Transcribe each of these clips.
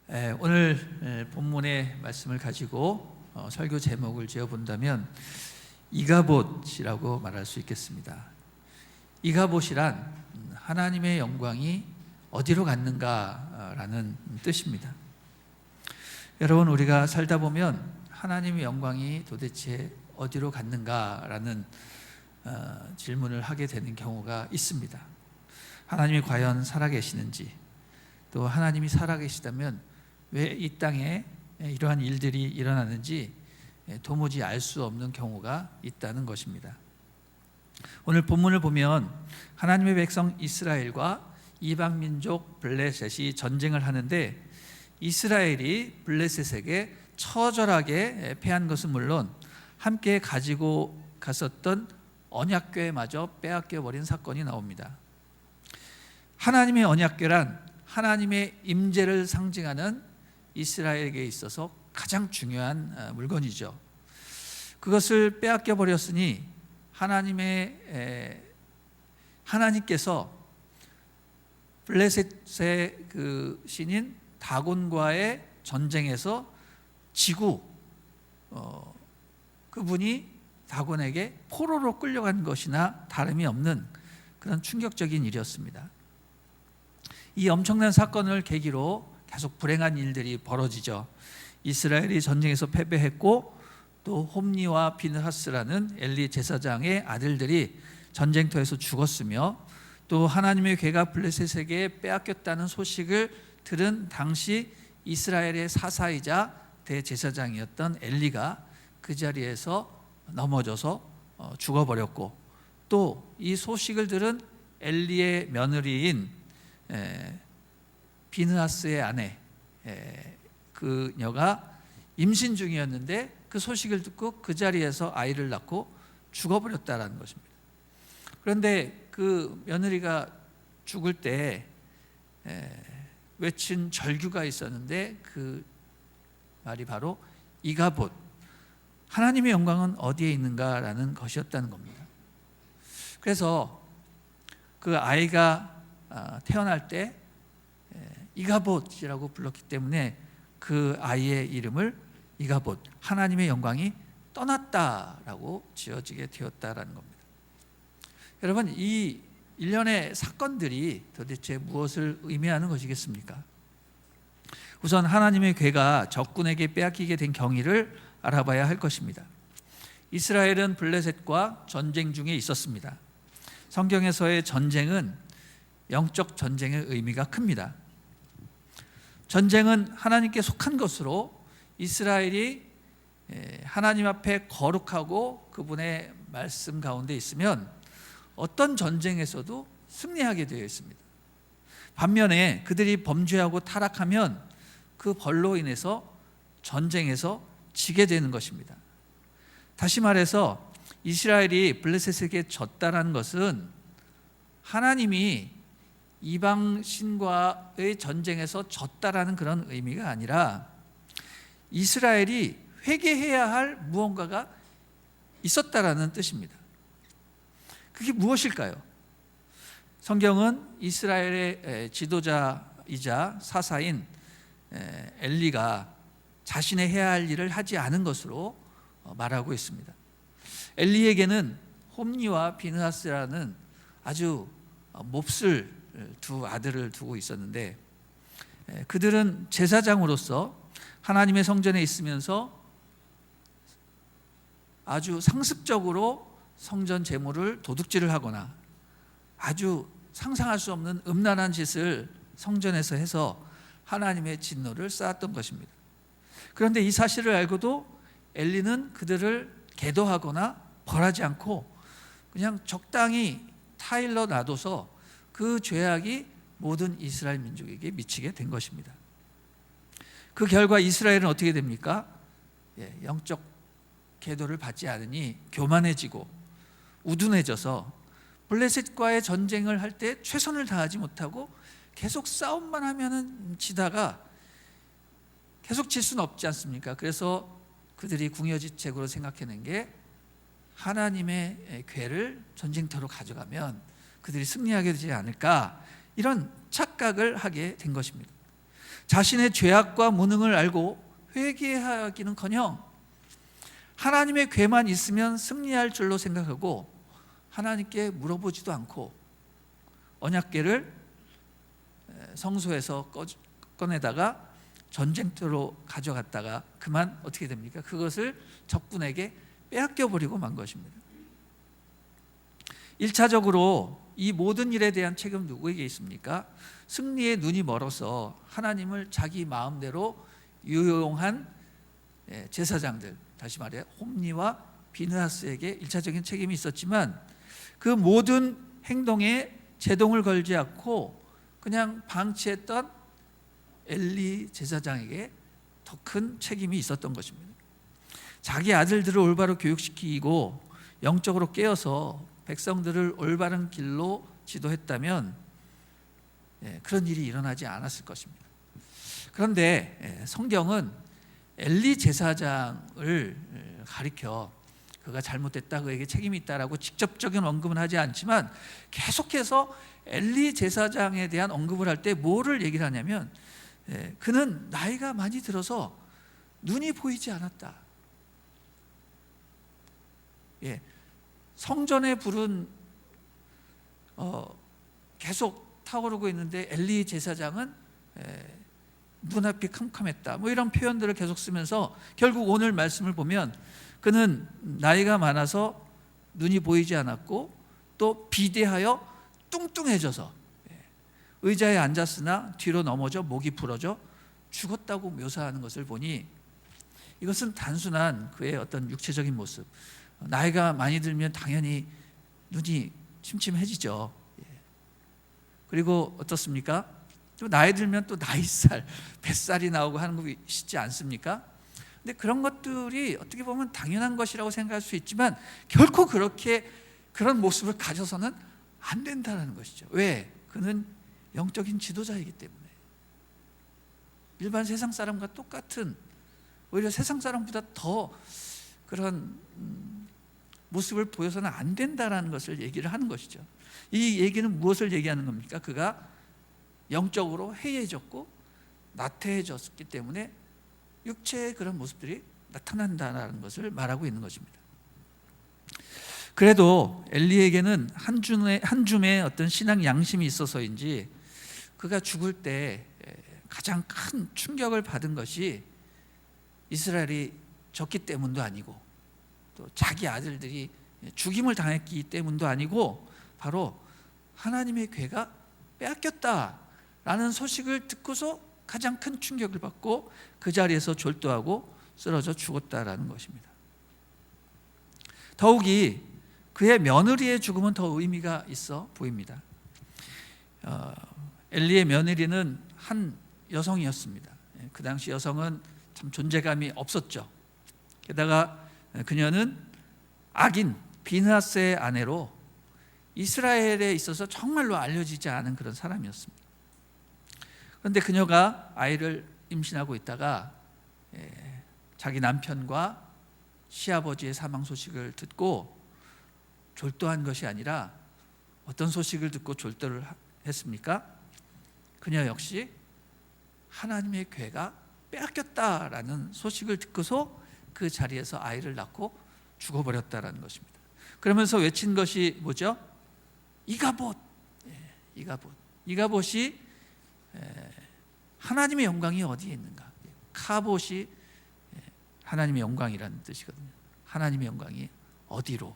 오늘 본문의 말씀을 가지고 설교 제목을 지어본다면 이가봇이라고 말할 수 있겠습니다. 이가봇이란 하나님의 영광이 어디로 갔는가라는 뜻입니다. 여러분, 우리가 살다 보면 하나님의 영광이 도대체 어디로 갔는가라는 질문을 하게 되는 경우가 있습니다. 하나님이 과연 살아계시는지, 또 하나님이 살아계시다면 왜 이 땅에 이러한 일들이 일어나는지 도무지 알 수 없는 경우가 있다는 것입니다. 오늘 본문을 보면 하나님의 백성 이스라엘과 이방 민족 블레셋이 전쟁을 하는데, 이스라엘이 블레셋에게 처절하게 패한 것은 물론 함께 가지고 갔었던 언약궤마저 빼앗겨 버린 사건이 나옵니다. 하나님의 언약궤란 하나님의 임재를 상징하는 이스라엘에게 있어서 가장 중요한 물건이죠. 그것을 빼앗겨 버렸으니 하나님께서 블레셋의 그 신인 다곤과의 전쟁에서 지고 그분이 다곤에게 포로로 끌려간 것이나 다름이 없는 그런 충격적인 일이었습니다. 이 엄청난 사건을 계기로 계속 불행한 일들이 벌어지죠. 이스라엘이 전쟁에서 패배했고, 또 홈니와 비느하스라는 엘리 제사장의 아들들이 전쟁터에서 죽었으며, 또 하나님의 궤가 블레셋에게 빼앗겼다는 소식을 들은 당시 이스라엘의 사사이자 대제사장이었던 엘리가 그 자리에서 넘어져서 죽어버렸고, 또 이 소식을 들은 엘리의 며느리인 비느하스의 아내, 그녀가 임신 중이었는데 그 소식을 듣고 그 자리에서 아이를 낳고 죽어버렸다는 것입니다. 그런데 그 며느리가 죽을 때 외친 절규가 있었는데, 그 말이 바로 이가봇, 하나님의 영광은 어디에 있는가라는 것이었다는 겁니다. 그래서 그 아이가 태어날 때 이가봇이라고 불렀기 때문에 그 아이의 이름을 이가봇, 하나님의 영광이 떠났다라고 지어지게 되었다라는 겁니다. 여러분, 이 일련의 사건들이 도대체 무엇을 의미하는 것이겠습니까? 우선 하나님의 궤가 적군에게 빼앗기게 된 경위를 알아봐야 할 것입니다. 이스라엘은 블레셋과 전쟁 중에 있었습니다. 성경에서의 전쟁은 영적 전쟁의 의미가 큽니다. 전쟁은 하나님께 속한 것으로 이스라엘이 하나님 앞에 거룩하고 그분의 말씀 가운데 있으면 어떤 전쟁에서도 승리하게 되어 있습니다. 반면에 그들이 범죄하고 타락하면 그 벌로 인해서 전쟁에서 지게 되는 것입니다. 다시 말해서 이스라엘이 블레셋에게 졌다는 것은 하나님이 이방 신과의 전쟁에서 졌다라는 그런 의미가 아니라 이스라엘이 회개해야 할 무언가가 있었다라는 뜻입니다. 그게 무엇일까요? 성경은 이스라엘의 지도자이자 사사인 엘리가 자신의 해야 할 일을 하지 않은 것으로 말하고 있습니다. 엘리에게는 홈니와 비느하스라는 아주 몹쓸 두 아들을 두고 있었는데, 그들은 제사장으로서 하나님의 성전에 있으면서 아주 상습적으로 성전 제물을 도둑질을 하거나 아주 상상할 수 없는 음란한 짓을 성전에서 해서 하나님의 진노를 쌓았던 것입니다. 그런데 이 사실을 알고도 엘리는 그들을 계도하거나 벌하지 않고 그냥 적당히 타일러 놔둬서 그 죄악이 모든 이스라엘 민족에게 미치게 된 것입니다. 그 결과 이스라엘은 어떻게 됩니까? 영적 계도를 받지 않으니 교만해지고 우둔해져서 블레셋과의 전쟁을 할 때 최선을 다하지 못하고 계속 싸움만 하면은 지다가 계속 질 수는 없지 않습니까? 그래서 그들이 궁여지책으로 생각해낸 게 하나님의 궤를 전쟁터로 가져가면 그들이 승리하게 되지 않을까, 이런 착각을 하게 된 것입니다. 자신의 죄악과 무능을 알고 회개하기는커녕 하나님의 괴만 있으면 승리할 줄로 생각하고 하나님께 물어보지도 않고 언약궤를 성소에서 꺼내다가 전쟁터로 가져갔다가 그만 어떻게 됩니까? 그것을 적군에게 빼앗겨 버리고 만 것입니다. 1차적으로 이 모든 일에 대한 책임은 누구에게 있습니까? 승리의 눈이 멀어서 하나님을 자기 마음대로 유용한 제사장들, 다시 말해 홈리와 비느하스에게 1차적인 책임이 있었지만 그 모든 행동에 제동을 걸지 않고 그냥 방치했던 엘리 제사장에게 더 큰 책임이 있었던 것입니다. 자기 아들들을 올바로 교육시키고 영적으로 깨어서 백성들을 올바른 길로 지도했다면 그런 일이 일어나지 않았을 것입니다. 그런데 성경은 엘리 제사장을 가리켜 그가 잘못됐다, 그에게 책임이 있다라고 직접적인 언급은 하지 않지만 계속해서 엘리 제사장에 대한 언급을 할 때 뭐를 얘기를 하냐면 그는 나이가 많이 들어서 눈이 보이지 않았다. 성전의 불은 계속 타오르고 있는데 엘리 제사장은 눈앞이 캄캄했다. 뭐 이런 표현들을 계속 쓰면서 결국 오늘 말씀을 보면 그는 나이가 많아서 눈이 보이지 않았고 또 비대하여 뚱뚱해져서 의자에 앉았으나 뒤로 넘어져 목이 부러져 죽었다고 묘사하는 것을 보니 이것은 단순한 그의 어떤 육체적인 모습, 나이가 많이 들면 당연히 눈이 침침해지죠. 그리고 어떻습니까? 또 나이 들면 또 나이살, 뱃살이 나오고 하는 거 있지 않습니까? 근데 그런 것들이 어떻게 보면 당연한 것이라고 생각할 수 있지만 결코 그런 모습을 가져서는 안 된다는 것이죠. 왜? 그는 영적인 지도자이기 때문에. 일반 세상 사람과 똑같은, 오히려 세상 사람보다 더 그런 모습을 보여서는 안 된다라는 것을 얘기를 하는 것이죠. 이 얘기는 무엇을 얘기하는 겁니까? 그가 영적으로 해이해졌고 나태해졌기 때문에 육체의 그런 모습들이 나타난다는 것을 말하고 있는 것입니다. 그래도 엘리에게는 한 줌의 어떤 신앙 양심이 있어서인지 그가 죽을 때 가장 큰 충격을 받은 것이 이스라엘이 졌기 때문도 아니고 또 자기 아들들이 죽임을 당했기 때문도 아니고 바로 하나님의 궤가 빼앗겼다라는 소식을 듣고서 가장 큰 충격을 받고 그 자리에서 졸도하고 쓰러져 죽었다라는 것입니다. 더욱이 그의 며느리의 죽음은 더 의미가 있어 보입니다. 엘리의 며느리는 한 여성이었습니다. 그 당시 여성은 참 존재감이 없었죠. 게다가 그녀는 악인 비느하스의 아내로 이스라엘에 있어서 정말로 알려지지 않은 그런 사람이었습니다. 그런데 그녀가 아이를 임신하고 있다가 자기 남편과 시아버지의 사망 소식을 듣고 졸도한 것이 아니라 어떤 소식을 듣고 졸도를 했습니까? 그녀 역시 하나님의 궤가 빼앗겼다라는 소식을 듣고서 그 자리에서 아이를 낳고 죽어버렸다라는 것입니다. 그러면서 외친 것이 뭐죠? 이가봇. 이가봇이 하나님의 영광이 어디에 있는가? 카봇이 하나님의 영광이라는 뜻이거든요. 하나님의 영광이 어디로?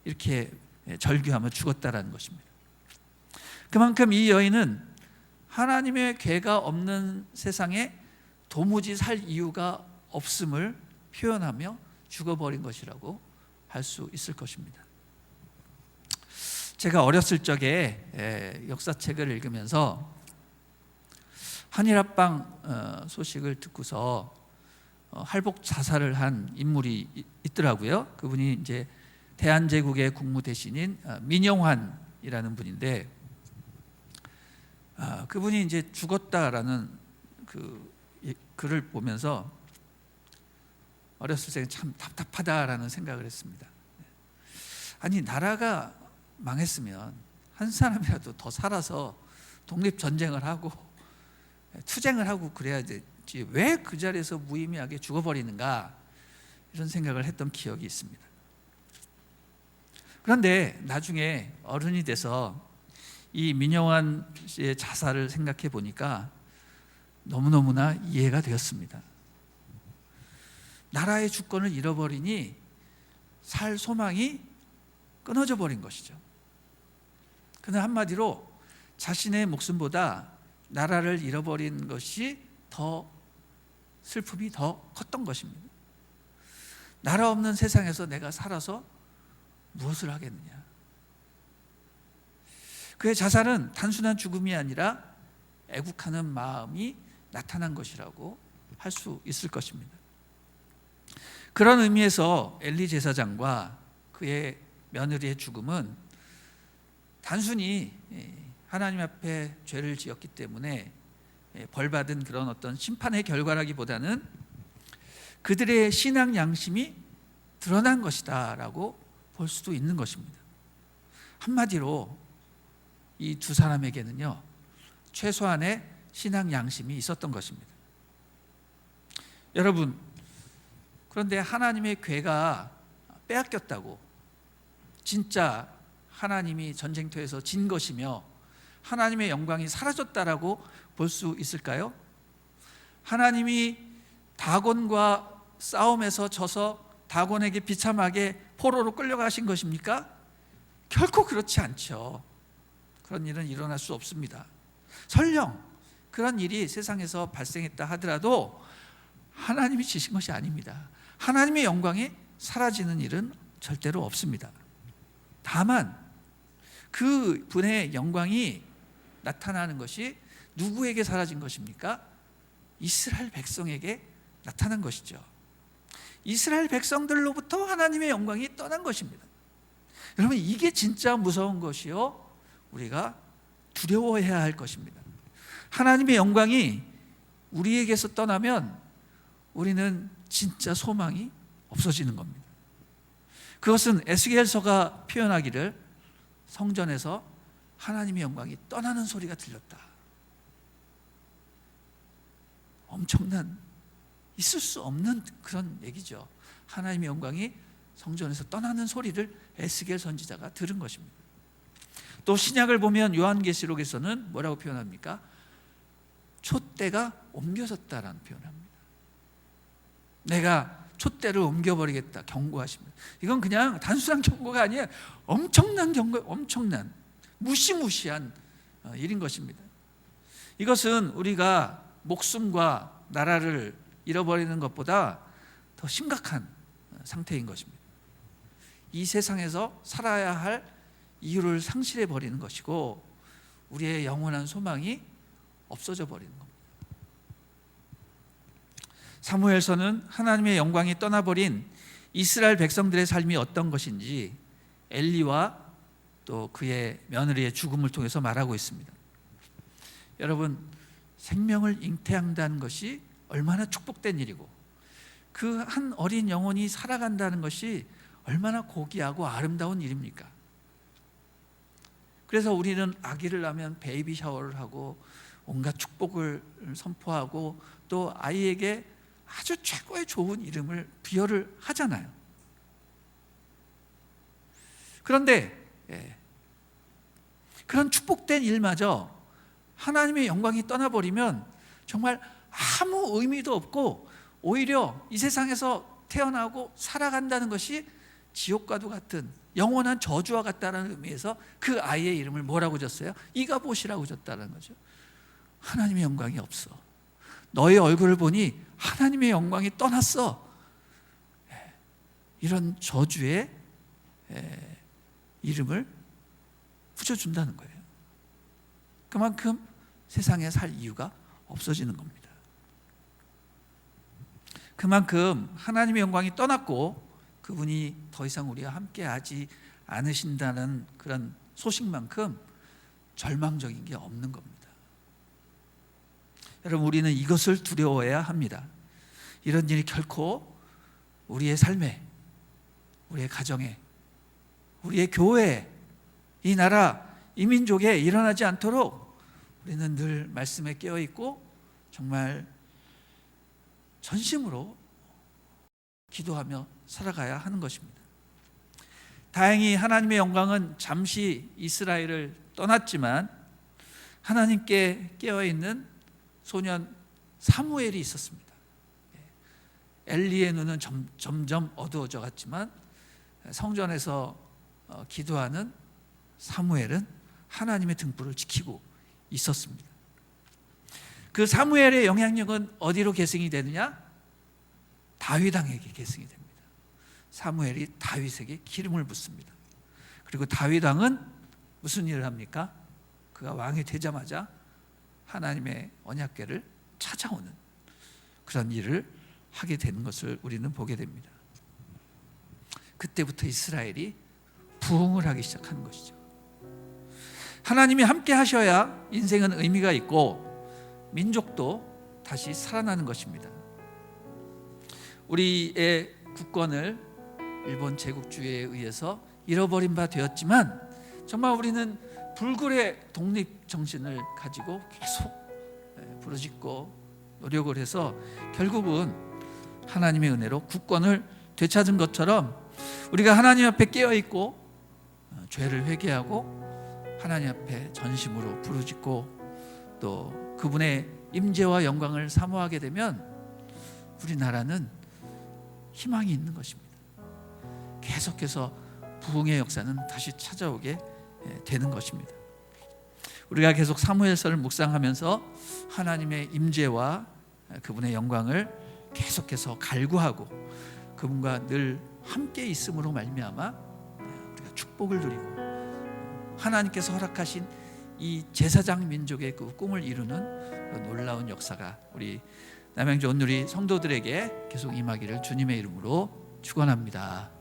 이렇게 절규하며 죽었다라는 것입니다. 그만큼 이 여인은 하나님의 궤가 없는 세상에 도무지 살 이유가 없음을 표현하며 죽어버린 것이라고 할 수 있을 것입니다. 제가 어렸을 적에 역사책을 읽으면서 한일합방 소식을 듣고서 할복 자살을 한 인물이 있더라고요. 그분이 이제 대한제국의 국무대신인 민영환이라는 분인데 그분이 이제 죽었다라는 그 글을 보면서 어렸을 때 참 답답하다라는 생각을 했습니다. 아니 나라가 망했으면 한 사람이라도 더 살아서 독립전쟁을 하고 투쟁을 하고 그래야 되지 왜 그 자리에서 무의미하게 죽어버리는가, 이런 생각을 했던 기억이 있습니다. 그런데 나중에 어른이 돼서 이 민영환 씨의 자살을 생각해 보니까 너무너무나 이해가 되었습니다. 나라의 주권을 잃어버리니 살 소망이 끊어져 버린 것이죠. 그는 한마디로 자신의 목숨보다 나라를 잃어버린 것이 더 슬픔이 더 컸던 것입니다. 나라 없는 세상에서 내가 살아서 무엇을 하겠느냐. 그의 자살은 단순한 죽음이 아니라 애국하는 마음이 나타난 것이라고 할 수 있을 것입니다. 그런 의미에서 엘리 제사장과 그의 며느리의 죽음은 단순히 하나님 앞에 죄를 지었기 때문에 벌받은 그런 어떤 심판의 결과라기보다는 그들의 신앙 양심이 드러난 것이다 라고 볼 수도 있는 것입니다. 한마디로 이 두 사람에게는요, 최소한의 신앙 양심이 있었던 것입니다. 여러분, 그런데 하나님의 괴가 빼앗겼다고 진짜 하나님이 전쟁터에서 진 것이며 하나님의 영광이 사라졌다라고 볼 수 있을까요? 하나님이 다곤과 싸움에서 져서 다곤에게 비참하게 포로로 끌려가신 것입니까? 결코 그렇지 않죠. 그런 일은 일어날 수 없습니다. 설령 그런 일이 세상에서 발생했다 하더라도 하나님이 지신 것이 아닙니다. 하나님의 영광이 사라지는 일은 절대로 없습니다. 다만 그 분의 영광이 나타나는 것이 누구에게 사라진 것입니까? 이스라엘 백성에게 나타난 것이죠. 이스라엘 백성들로부터 하나님의 영광이 떠난 것입니다. 여러분, 이게 진짜 무서운 것이요, 우리가 두려워해야 할 것입니다. 하나님의 영광이 우리에게서 떠나면 우리는 진짜 소망이 없어지는 겁니다. 그것은 에스겔서가 표현하기를 성전에서 하나님의 영광이 떠나는 소리가 들렸다. 엄청난, 있을 수 없는 그런 얘기죠. 하나님의 영광이 성전에서 떠나는 소리를 에스겔 선지자가 들은 것입니다. 또 신약을 보면 요한계시록에서는 뭐라고 표현합니까? 촛대가 옮겨졌다라는 표현을 합니다. 내가 촛대를 옮겨버리겠다 경고하십니다. 이건 그냥 단순한 경고가 아니에요. 엄청난 경고, 엄청난 무시무시한 일인 것입니다. 이것은 우리가 목숨과 나라를 잃어버리는 것보다 더 심각한 상태인 것입니다. 이 세상에서 살아야 할 이유를 상실해 버리는 것이고 우리의 영원한 소망이 없어져 버리는 겁니다. 사무엘서는 하나님의 영광이 떠나버린 이스라엘 백성들의 삶이 어떤 것인지 엘리와 또 그의 며느리의 죽음을 통해서 말하고 있습니다. 여러분, 생명을 잉태한다는 것이 얼마나 축복된 일이고 그 한 어린 영혼이 살아간다는 것이 얼마나 고귀하고 아름다운 일입니까? 그래서 우리는 아기를 낳으면 베이비 샤워를 하고 온갖 축복을 선포하고 또 아이에게 아주 최고의 좋은 이름을 부여를 하잖아요. 그런데 그런 축복된 일마저 하나님의 영광이 떠나버리면 정말 아무 의미도 없고 오히려 이 세상에서 태어나고 살아간다는 것이 지옥과도 같은 영원한 저주와 같다는 의미에서 그 아이의 이름을 뭐라고 줬어요? 이가봇이라고 줬다는 거죠. 하나님의 영광이 없어. 너의 얼굴을 보니 하나님의 영광이 떠났어. 이런 저주의 이름을 붙여준다는 거예요. 그만큼 세상에 살 이유가 없어지는 겁니다. 그만큼 하나님의 영광이 떠났고 그분이 더 이상 우리와 함께하지 않으신다는 그런 소식만큼 절망적인 게 없는 겁니다. 여러분, 우리는 이것을 두려워해야 합니다. 이런 일이 결코 우리의 삶에, 우리의 가정에, 우리의 교회에, 이 나라, 이 민족에 일어나지 않도록 우리는 늘 말씀에 깨어있고 정말 전심으로 기도하며 살아가야 하는 것입니다. 다행히 하나님의 영광은 잠시 이스라엘을 떠났지만 하나님께 깨어있는 소년 사무엘이 있었습니다. 엘리의 눈은 점점 어두워져 갔지만 성전에서 기도하는 사무엘은 하나님의 등불을 지키고 있었습니다. 그 사무엘의 영향력은 어디로 계승이 되느냐? 다윗 왕에게 계승이 됩니다. 사무엘이 다윗에게 기름을 붓습니다. 그리고 다윗 왕은 무슨 일을 합니까? 그가 왕이 되자마자 하나님의 언약궤를 찾아오는 그런 일을 하게 되는 것을 우리는 보게 됩니다. 그때부터 이스라엘이 부흥을 하기 시작하는 것이죠. 하나님이 함께 하셔야 인생은 의미가 있고 민족도 다시 살아나는 것입니다. 우리의 국권을 일본 제국주의에 의해서 잃어버린 바 되었지만 정말 우리는 불굴의 독립 정신을 가지고 계속 부르짖고 노력을 해서 결국은 하나님의 은혜로 국권을 되찾은 것처럼 우리가 하나님 앞에 깨어있고 죄를 회개하고 하나님 앞에 전심으로 부르짖고 또 그분의 임재와 영광을 사모하게 되면 우리나라는 희망이 있는 것입니다. 계속해서 부흥의 역사는 다시 찾아오게 되는 것입니다. 우리가 계속 사무엘서를 묵상하면서 하나님의 임재와 그분의 영광을 계속해서 갈구하고 그분과 늘 함께 있음으로 말미암아 우리가 축복을 누리고 하나님께서 허락하신 이 제사장 민족의 그 꿈을 이루는 그 놀라운 역사가 우리 남양주 온누리 성도들에게 계속 임하기를 주님의 이름으로 축원합니다.